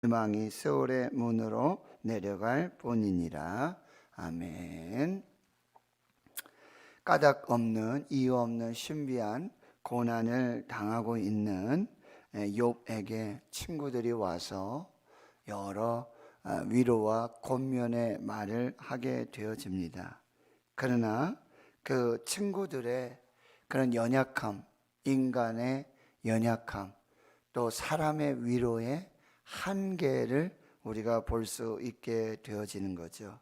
희망이 세월의 문으로 내려갈 뿐이니라. 아멘. 까닭 없는 이유 없는 신비한 고난을 당하고 있는 욥에게 친구들이 와서 여러 위로와 권면의 말을 하게 되어집니다. 그러나 그 친구들의 그런 연약함, 인간의 연약함, 또 사람의 위로의 한계를 우리가 볼 수 있게 되어지는 거죠.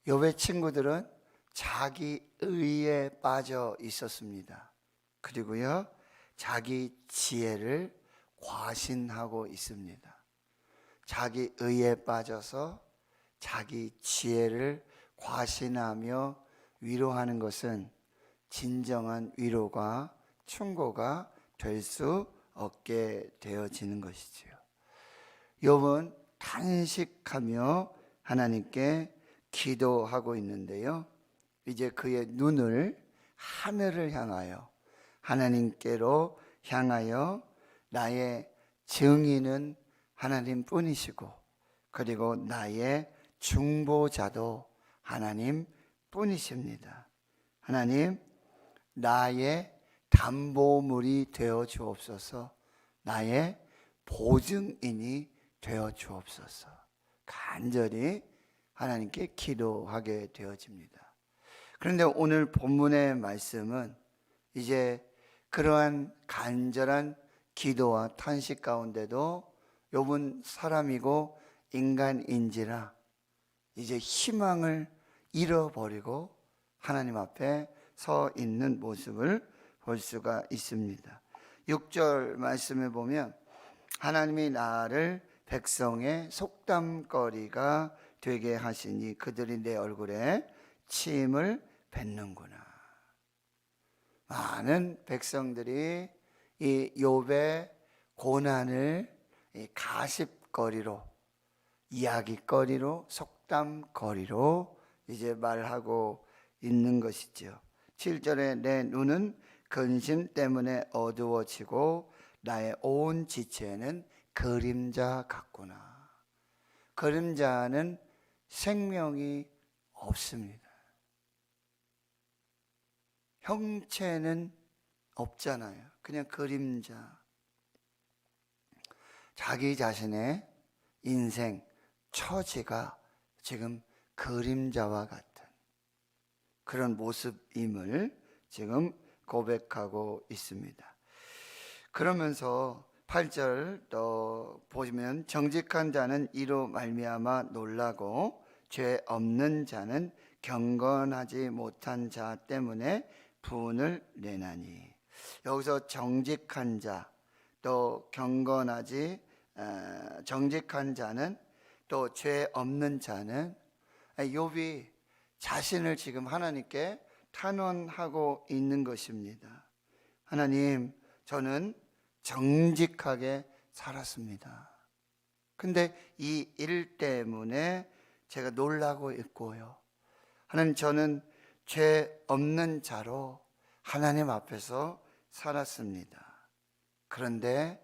욥의 친구들은 자기 의에 빠져 있었습니다. 그리고요, 자기 지혜를 과신하고 있습니다. 자기 의에 빠져서 자기 지혜를 과신하며 위로하는 것은 진정한 위로가 충고가 될 수 없게 되어지는 것이지요. 욥은 탄식하며 하나님께 기도하고 있는데요, 이제 그의 눈을 하늘을 향하여 하나님께로 향하여 나의 증인은 하나님 뿐이시고 그리고 나의 중보자도 하나님 뿐이십니다. 하나님, 나의 담보물이 되어 주옵소서, 나의 보증인이 되어 주옵소서. 간절히 하나님께 기도하게 되어집니다. 그런데 오늘 본문의 말씀은 이제 그러한 간절한 기도와 탄식 가운데도 욥은 사람이고 인간인지라 이제 희망을 잃어버리고 하나님 앞에 서 있는 모습을 볼 수가 있습니다. 6절 말씀에 보면 하나님이 나를 백성의 속담거리가 되게 하시니 그들이 내 얼굴에 침을 뱉는구나. 많은 백성들이 이 욥의 고난을 가십거리로, 이야기거리로, 속담거리로 이제 말하고 있는 것이죠. 7절에 내 눈은 근심 때문에 어두워지고 나의 온 지체는 그림자 같구나. 그림자는 생명이 없습니다. 형체는 없잖아요. 그냥 그림자. 자기 자신의 인생, 처지가 지금 그림자와 같은 그런 모습임을 지금 고백하고 있습니다. 그러면서 8절 또 보시면 정직한 자는 이로 말미암아 놀라고 죄 없는 자는 경건하지 못한 자 때문에 분을 내나니. 여기서 정직한 자, 또 정직한 자는 또 죄 없는 자는 욥이 자신을 지금 하나님께 탄원하고 있는 것입니다. 하나님, 저는 정직하게 살았습니다. 근데 이 일 때문에 제가 놀라고 있고요. 하나님, 저는 죄 없는 자로 하나님 앞에서 살았습니다. 그런데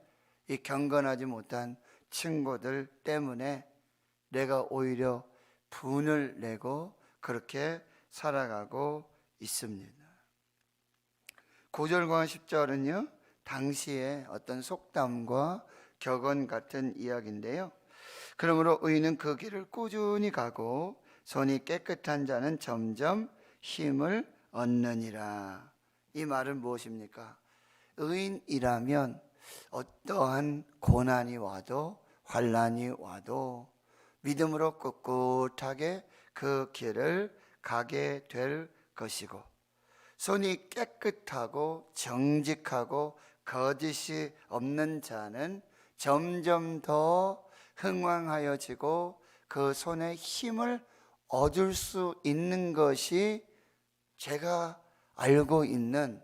이 경건하지 못한 친구들 때문에 내가 오히려 분을 내고 그렇게 살아가고 있습니다. 9절과 10절은요, 당시의 어떤 속담과 격언 같은 이야기인데요. 그러므로 의인은 그 길을 꾸준히 가고 손이 깨끗한 자는 점점 힘을 얻느니라. 이 말은 무엇입니까? 의인이라면 어떠한 고난이 와도 환난이 와도 믿음으로 꿋꿋하게 그 길을 가게 될 것이고, 손이 깨끗하고 정직하고 거짓이 없는 자는 점점 더 흥왕하여지고 그 손에 힘을 얻을 수 있는 것이 제가 알고 있는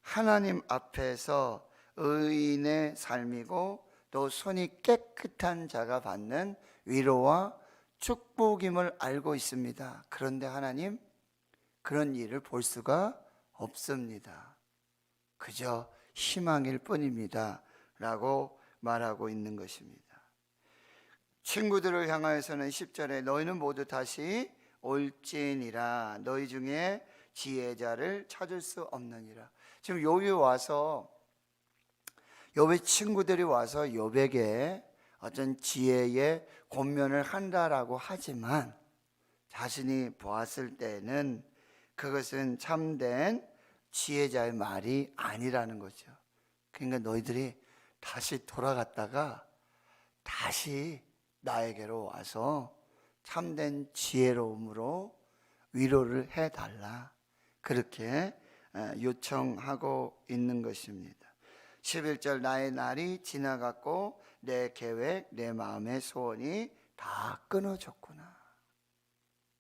하나님 앞에서 의인의 삶이고 또 손이 깨끗한 자가 받는 위로와 축복임을 알고 있습니다. 그런데 하나님, 그런 일을 볼 수가 없습니다. 그저 희망일 뿐입니다 라고 말하고 있는 것입니다. 친구들을 향하여서는 10절에 너희는 모두 다시 올지니라 너희 중에 지혜자를 찾을 수 없느니라. 지금 욥이 와서 욥의 친구들이 와서 욥에게 어떤 지혜의 권면을 한다라고 하지만 자신이 보았을 때는 그것은 참된 지혜자의 말이 아니라는 거죠. 그러니까 너희들이 다시 돌아갔다가 다시 나에게로 와서 참된 지혜로움으로 위로를 해달라, 그렇게 요청하고 있는 것입니다. 11절 나의 날이 지나갔고 내 계획, 내 마음의 소원이 다 끊어졌구나.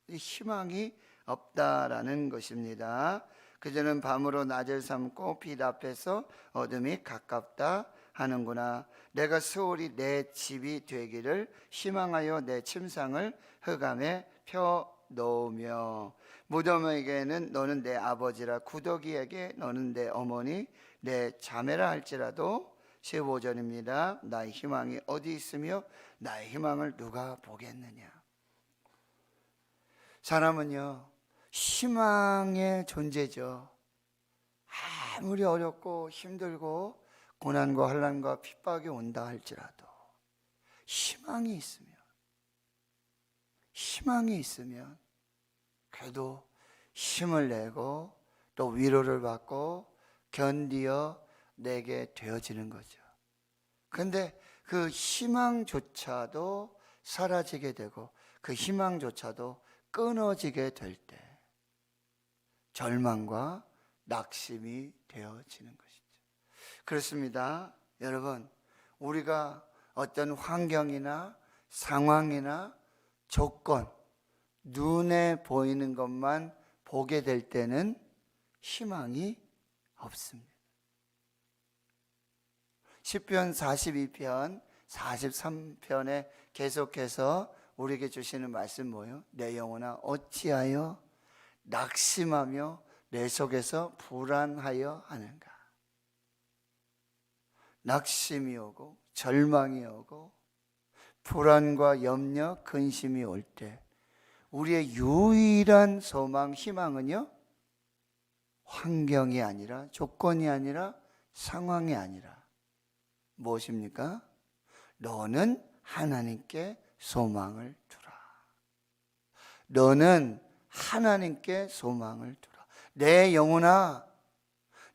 희망이 없다라는 것입니다. 그저는 밤으로 낮을 삼고 빛 앞에서 어둠이 가깝다 하는구나. 내가 수월이 내 집이 되기를 희망하여 내 침상을 흑암에 펴 놓으며 무덤에게는 너는 내 아버지라 구더기에게 너는 내 어머니 내 자매라 할지라도 15절입니다. 나의 희망이 어디 있으며 나의 희망을 누가 보겠느냐. 사람은요 희망의 존재죠. 아무리 어렵고 힘들고 고난과 환난과 핍박이 온다 할지라도 희망이 있으면 그래도 힘을 내고 또 위로를 받고 견디어 내게 되어지는 거죠. 그런데 그 희망조차도 사라지게 되고 그 희망조차도 끊어지게 될 때 절망과 낙심이 되어지는 것이죠. 그렇습니다. 여러분, 우리가 어떤 환경이나 상황이나 조건, 눈에 보이는 것만 보게 될 때는 희망이 없습니다. 시편 42편, 43편에 계속해서 우리에게 주시는 말씀 뭐예요? 내 영혼아 어찌하여 낙심하며 내 속에서 불안하여 하는가. 낙심이 오고 절망이 오고 불안과 염려, 근심이 올 때 우리의 유일한 소망, 희망은요 환경이 아니라 조건이 아니라 상황이 아니라 무엇입니까? 너는 하나님께 소망을 두라. 너는 하나님께 소망을 두라. 내 영혼아,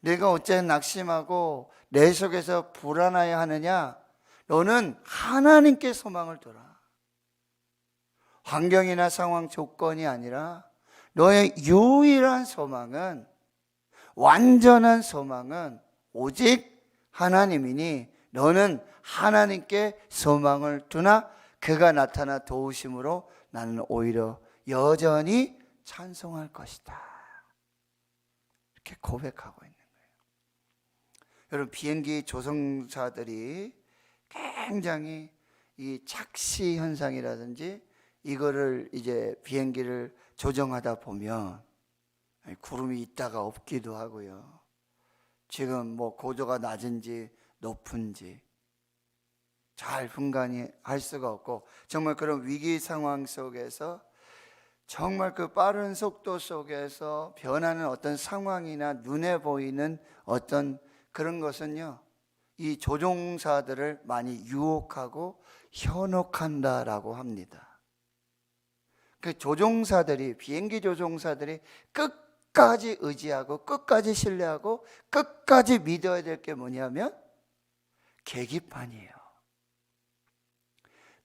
내가 어째 낙심하고 내 속에서 불안하여 하느냐? 너는 하나님께 소망을 두라. 환경이나 상황, 조건이 아니라 너의 유일한 소망은, 완전한 소망은 오직 하나님이니 너는 하나님께 소망을 두나 그가 나타나 도우심으로 나는 오히려 여전히 찬송할 것이다. 이렇게 고백하고 있는 거예요. 여러분, 비행기 조종사들이 굉장히 이 착시 현상이라든지 이거를 이제 비행기를 조정하다 보면 구름이 있다가 없기도 하고요. 지금 뭐 고도가 낮은지 높은지 잘 분간이 할 수가 없고, 정말 그런 위기 상황 속에서 정말 그 빠른 속도 속에서 변하는 어떤 상황이나 눈에 보이는 어떤 그런 것은요 이 조종사들을 많이 유혹하고 현혹한다라고 합니다. 그 조종사들이, 비행기 조종사들이 끝까지 의지하고 끝까지 신뢰하고 끝까지 믿어야 될 게 뭐냐면 계기판이에요.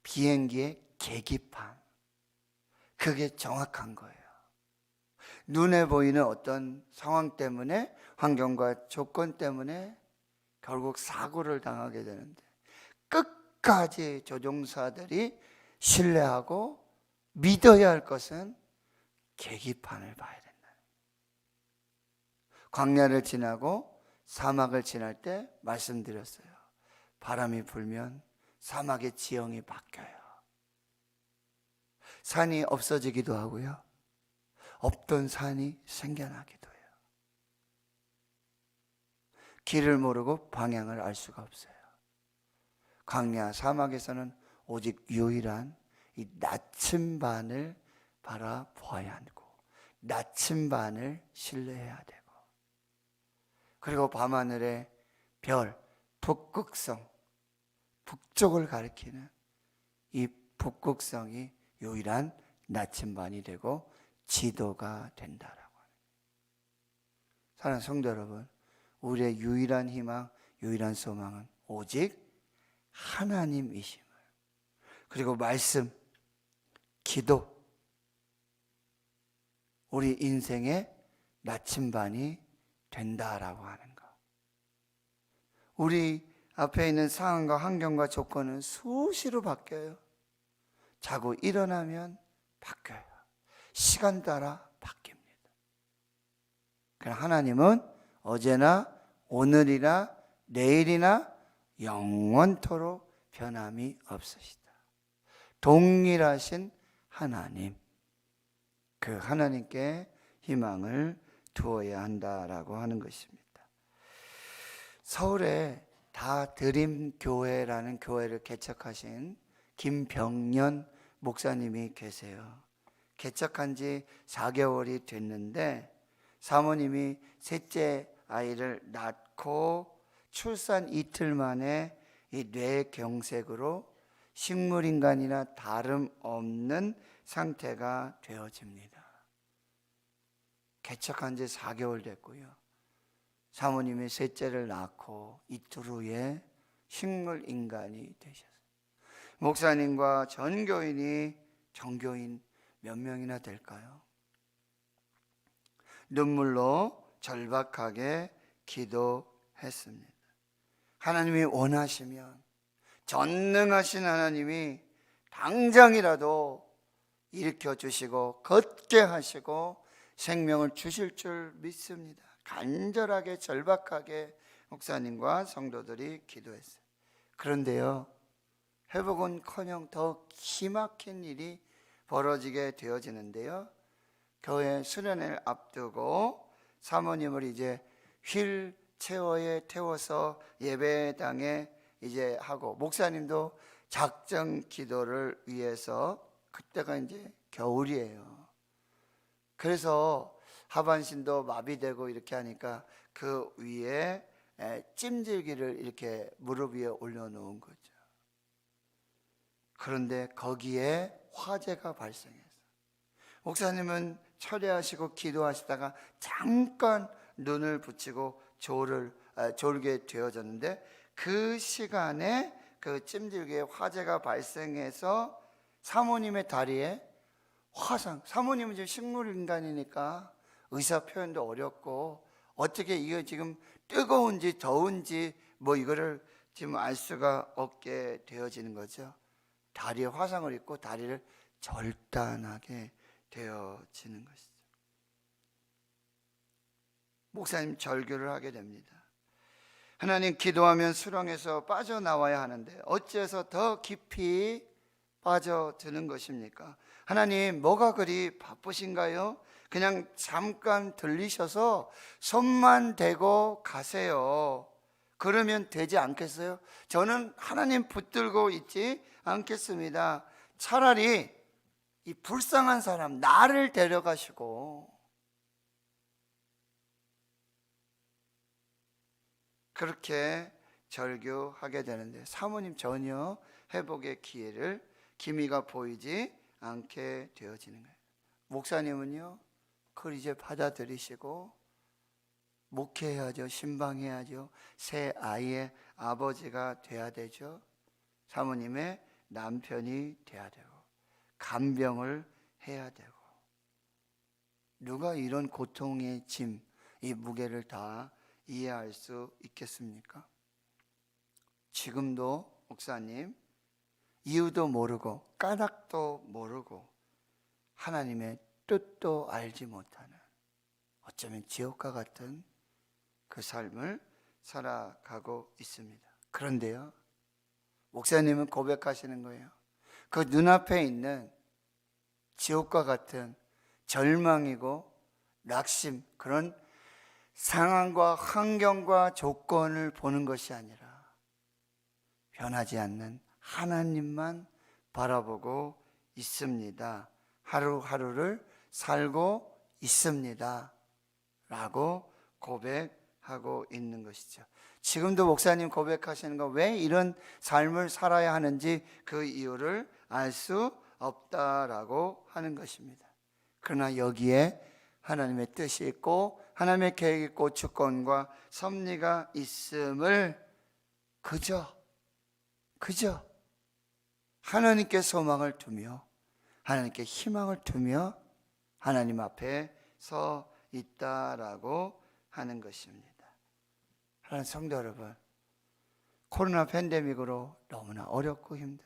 비행기의 계기판, 그게 정확한 거예요. 눈에 보이는 어떤 상황 때문에, 환경과 조건 때문에 결국 사고를 당하게 되는데 끝까지 조종사들이 신뢰하고 믿어야 할 것은 계기판을 봐야 된다. 광야를 지나고 사막을 지날 때 말씀드렸어요. 바람이 불면 사막의 지형이 바뀌어요. 산이 없어지기도 하고요, 없던 산이 생겨나기도 해요. 길을 모르고 방향을 알 수가 없어요. 광야, 사막에서는 오직 유일한 이 나침반을 바라보아야 하고 나침반을 신뢰해야 되고, 그리고 밤하늘의 별, 북극성, 북쪽을 가리키는 이 북극성이 유일한 나침반이 되고 지도가 된다라고 합니다. 사랑하는 성도 여러분, 우리의 유일한 희망, 유일한 소망은 오직 하나님이심을, 그리고 말씀, 기도, 우리 인생의 나침반이 된다라고 하는 것. 우리 앞에 있는 상황과 환경과 조건은 수시로 바뀌어요. 자고 일어나면 바뀌어요. 시간 따라 바뀝니다. 그러나 하나님은 어제나 오늘이나 내일이나 영원토록 변함이 없으시다. 동일하신 하나님, 그 하나님께 희망을 두어야 한다라고 하는 것입니다. 서울에 다드림교회라는 교회를 개척하신 김병년 목사님이 계세요. 개척한 지 4개월이 됐는데 사모님이 셋째 아이를 낳고 출산 이틀 만에 이 뇌경색으로 식물인간이나 다름없는 상태가 되어집니다. 개척한 지 4개월 됐고요. 사모님이 셋째를 낳고 이틀 후에 식물인간이 되셨어요. 목사님과 전교인이 전교인 몇 명이나 될까요? 눈물로 절박하게 기도했습니다. 하나님이 원하시면, 전능하신 하나님이 당장이라도 일으켜 주시고 걷게 하시고 생명을 주실 줄 믿습니다. 간절하게 절박하게 목사님과 성도들이 기도했어요. 그런데요, 회복은커녕 더 기막힌 일이 벌어지게 되어지는데요, 교회 수련회를 앞두고 사모님을 이제 휠체어에 태워서 예배당에 이제 하고, 목사님도 작정 기도를 위해서, 그때가 이제 겨울이에요. 그래서 하반신도 마비되고 이렇게 하니까 그 위에 찜질기를 이렇게 무릎 위에 올려놓은 거죠. 그런데 거기에 화재가 발생했어요. 목사님은 철회하시고 기도하시다가 잠깐 눈을 붙이고 졸게 되어졌는데, 그 시간에 그 찜질기에 화재가 발생해서 사모님의 다리에 화상, 사모님은 지금 식물인간이니까 의사 표현도 어렵고 어떻게 이거 지금 뜨거운지 더운지 뭐 이거를 지금 알 수가 없게 되어지는 거죠. 다리에 화상을 입고 다리를 절단하게 되어지는 것이죠. 목사님 절규를 하게 됩니다. 하나님, 기도하면 수렁에서 빠져나와야 하는데 어째서 더 깊이 빠져드는 것입니까? 하나님, 뭐가 그리 바쁘신가요? 그냥 잠깐 들리셔서 손만 대고 가세요. 그러면 되지 않겠어요? 저는 하나님 붙들고 있지 않겠습니다. 차라리 이 불쌍한 사람 나를 데려가시고, 그렇게 절규하게 되는데 사모님 전혀 회복의 기미가 보이지 않게 되어지는 거예요. 목사님은요, 그걸 이제 받아들이시고 목회해야죠. 신방해야죠. 새 아이의 아버지가 돼야 되죠. 사모님의 남편이 돼야 되고 간병을 해야 되고. 누가 이런 고통의 짐, 이 무게를 다 이해할 수 있겠습니까? 지금도 목사님 이유도 모르고 까닭도 모르고 하나님의 뜻도 알지 못하는, 어쩌면 지옥과 같은 그 삶을 살아가고 있습니다. 그런데요, 목사님은 고백하시는 거예요. 그 눈앞에 있는 지옥과 같은 절망이고 낙심, 그런 상황과 환경과 조건을 보는 것이 아니라 변하지 않는 하나님만 바라보고 있습니다. 하루하루를 살고 있습니다. 라고 고백하고 있는 것이죠. 지금도 목사님 고백하시는 거, 왜 이런 삶을 살아야 하는지 그 이유를 알 수 없다라고 하는 것입니다. 그러나 여기에 하나님의 뜻이 있고 하나님의 계획이 있고 주권과 섭리가 있음을 그저 하나님께 소망을 두며 하나님께 희망을 두며 하나님 앞에 서 있다라고 하는 것입니다. 하나님 성도 여러분, 코로나 팬데믹으로 너무나 어렵고 힘든,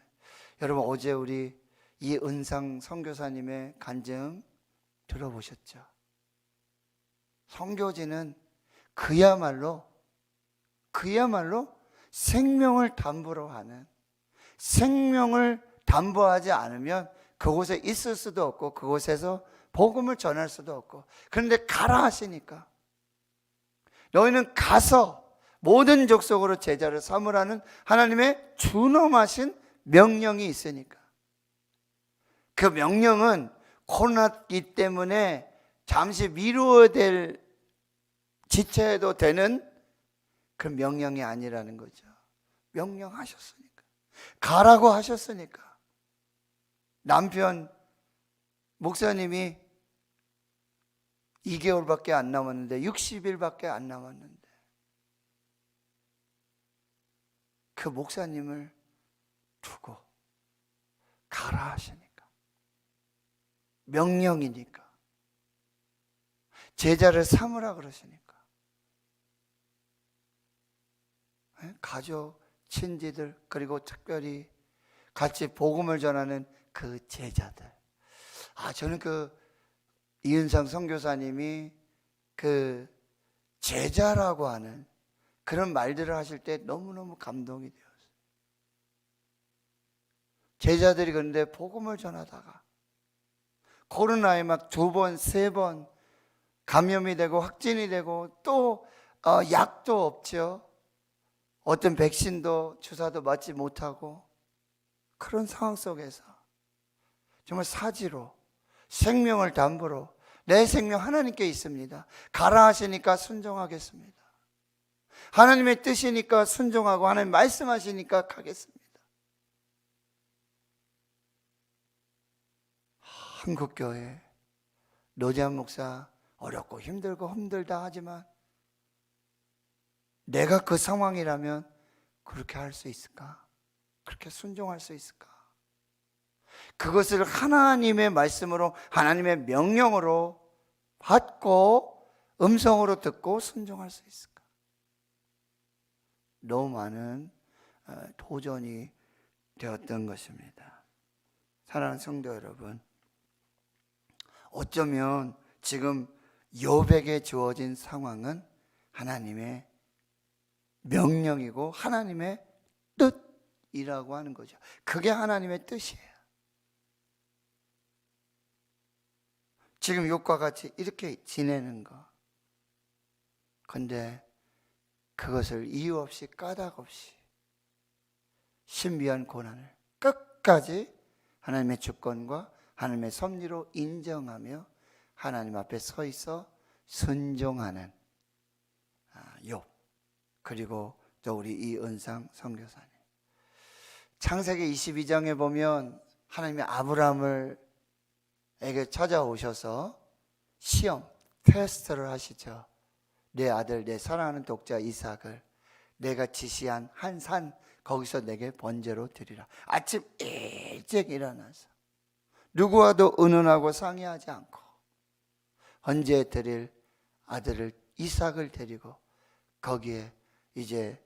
여러분 어제 우리 이은상 선교사님의 간증 들어보셨죠? 선교지는 그야말로 생명을 담보로 하는, 생명을 담보하지 않으면 그곳에 있을 수도 없고 그곳에서 복음을 전할 수도 없고, 그런데 가라 하시니까 너희는 가서 모든 족속으로 제자를 삼으라는 하나님의 준엄하신 명령이 있으니까, 그 명령은 코로나기 때문에 잠시 미루어야 될, 지체해도 되는 그 명령이 아니라는 거죠. 명령하셨으니까, 가라고 하셨으니까. 남편 목사님이 2개월밖에 안 남았는데, 60일밖에 안 남았는데 그 목사님을 두고 가라 하시니까, 명령이니까, 제자를 삼으라 그러시니까, 가족, 친지들, 그리고 특별히 같이 복음을 전하는 그 제자들. 저는 그 이은상 선교사님이 그 제자라고 하는 그런 말들을 하실 때 너무너무 감동이 되었어요. 제자들이 그런데 복음을 전하다가 코로나에 막 2번, 3번 감염이 되고 확진이 되고, 또 약도 없죠. 어떤 백신도 주사도 맞지 못하고, 그런 상황 속에서 정말 사지로 생명을 담보로, 내 생명 하나님께 있습니다, 가라 하시니까 순종하겠습니다. 하나님의 뜻이니까 순종하고 하나님 말씀하시니까 가겠습니다. 한국교회 노재한 목사 어렵고 힘들다 하지만, 내가 그 상황이라면 그렇게 할 수 있을까? 그렇게 순종할 수 있을까? 그것을 하나님의 말씀으로, 하나님의 명령으로 받고 음성으로 듣고 순종할 수 있을까? 너무 많은 도전이 되었던 것입니다. 사랑하는 성도 여러분, 어쩌면 지금 욥에게 주어진 상황은 하나님의 명령이고 하나님의 뜻이라고 하는 거죠. 그게 하나님의 뜻이에요. 지금 욥과 같이 이렇게 지내는 거, 근데 그것을 이유 없이 까닭 없이 신비한 고난을 끝까지 하나님의 주권과 하나님의 섭리로 인정하며 하나님 앞에 서 있어 순종하는 욥, 그리고 또 우리 이은상 선교사님. 창세기 22장에 보면 하나님이 아브라함을 에게 찾아오셔서 시험, 테스트를 하시죠. 내 아들, 내 사랑하는 독자 이삭을 내가 지시한 한 산, 거기서 내게 번제로 드리라. 아침 일찍 일어나서 누구와도 의논하고 상의하지 않고 언제 드릴 아들을 이삭을 데리고 거기에 이제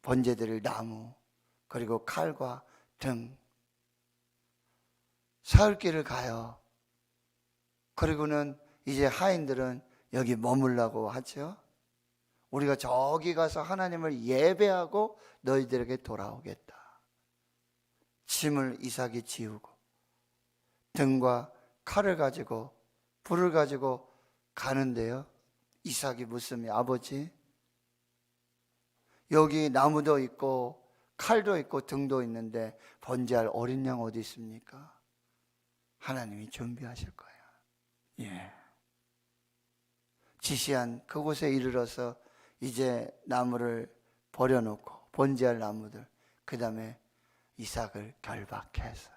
번제 드릴 나무, 그리고 칼과 등 사흘길을 가요. 그리고는 이제 하인들은 여기 머물라고 하죠. 우리가 저기 가서 하나님을 예배하고 너희들에게 돌아오겠다. 짐을 이삭이 지우고 등과 칼을 가지고 불을 가지고 가는데요, 이삭이 묻습니다. 아버지, 여기 나무도 있고 칼도 있고 등도 있는데 번제할 어린 양 어디 있습니까? 하나님이 준비하실 거예요. 예. 지시한 그곳에 이르러서 이제 나무를 버려놓고 번제할 나무들, 그 다음에 이삭을 결박해서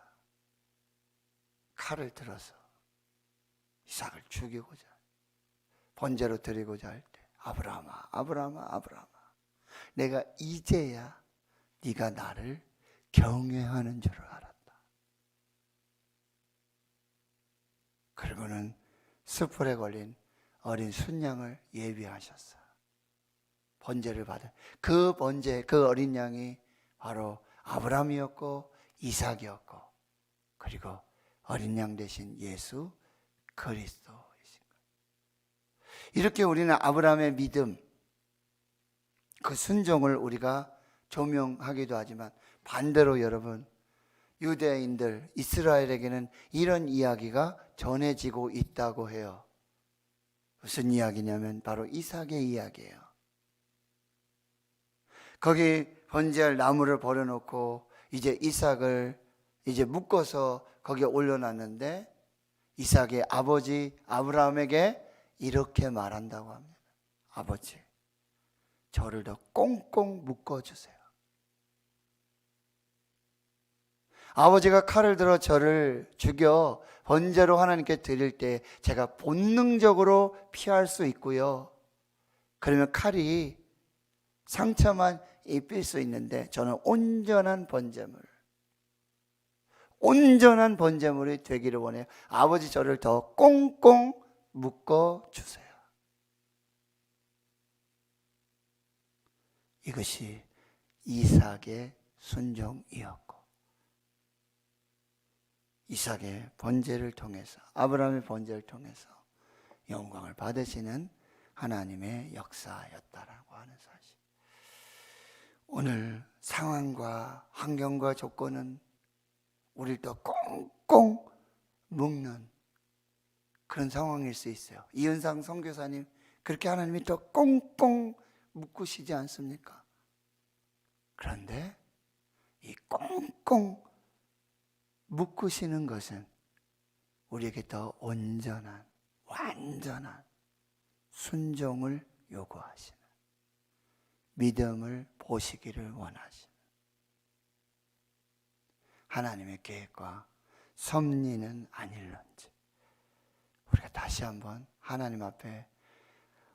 칼을 들어서 이삭을 죽이고자, 번제로 드리고자 할 때, 아브라함아, 아브라함아, 아브라함아, 내가 이제야 네가 나를 경외하는 줄을 알았다. 그리고는 숯불에 걸린 어린 순양을 예비하셨어. 번제를 받은 그 번제, 그 어린 양이 바로 아브라함이었고 이삭이었고, 그리고 어린 양 대신 예수 그리스도이신 거예요. 이렇게 우리는 아브라함의 믿음, 그 순종을 우리가 조명하기도 하지만, 반대로 여러분, 유대인들, 이스라엘에게는 이런 이야기가 전해지고 있다고 해요. 무슨 이야기냐면 바로 이삭의 이야기예요. 거기 번제할 나무를 버려놓고 이제 이삭을 이제 묶어서 거기에 올려놨는데, 이삭의 아버지 아브라함에게 이렇게 말한다고 합니다. 아버지, 저를 더 꽁꽁 묶어주세요. 아버지가 칼을 들어 저를 죽여 번제로 하나님께 드릴 때 제가 본능적으로 피할 수 있고요. 그러면 칼이 상처만 입힐 수 있는데, 저는 온전한 번제물이 되기를 원해요. 아버지, 저를 더 꽁꽁 묶어주세요. 이것이 이삭의 순종이었고, 이삭의 번제를 통해서, 아브라함의 번제를 통해서 영광을 받으시는 하나님의 역사였다라고 하는 사실. 오늘 상황과 환경과 조건은 우리를 더 꽁꽁 묶는 그런 상황일 수 있어요. 이은상 선교사님, 그렇게 하나님이 더 꽁꽁 묶으시지 않습니까? 그런데 이 꽁꽁 묶으시는 것은 우리에게 더 온전한, 완전한 순종을 요구하시는, 믿음을 보시기를 원하시는 하나님의 계획과 섭리는 아닐런지, 우리가 다시 한번 하나님 앞에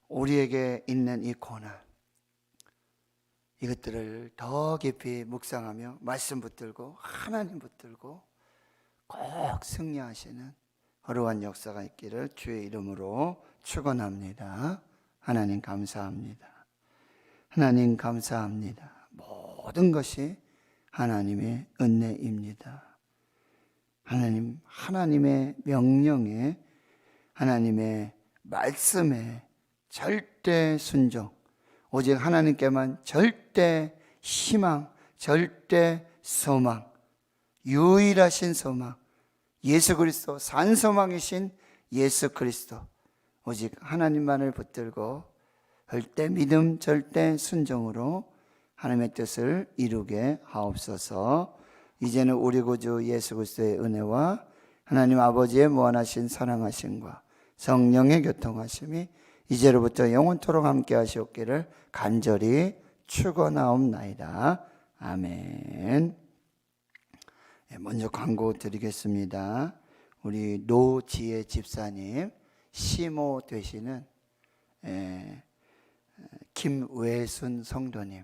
우리에게 있는 이 고난, 이것들을 더 깊이 묵상하며 말씀 붙들고 하나님 붙들고 꼭 승리하시는 거룩한 역사가 있기를 주의 이름으로 축원합니다. 하나님 감사합니다. 하나님 감사합니다. 모든 것이 하나님의 은혜입니다. 하나님, 하나님의 명령에, 하나님의 말씀에 절대 순종, 오직 하나님께만 절대 희망, 절대 소망, 유일하신 소망, 예수 그리스도, 산소망이신 예수 그리스도, 오직 하나님만을 붙들고 절대 믿음, 절대 순종으로 하나님의 뜻을 이루게 하옵소서. 이제는 우리 구주 예수 그리스도의 은혜와 하나님 아버지의 무한하신 사랑하심과 성령의 교통하심이 이제로부터 영원토록 함께 하시옵기를 간절히 축원하옵나이다. 아멘. 먼저 광고 드리겠습니다. 우리 노지혜 집사님, 시모 되시는 김외순 성도님,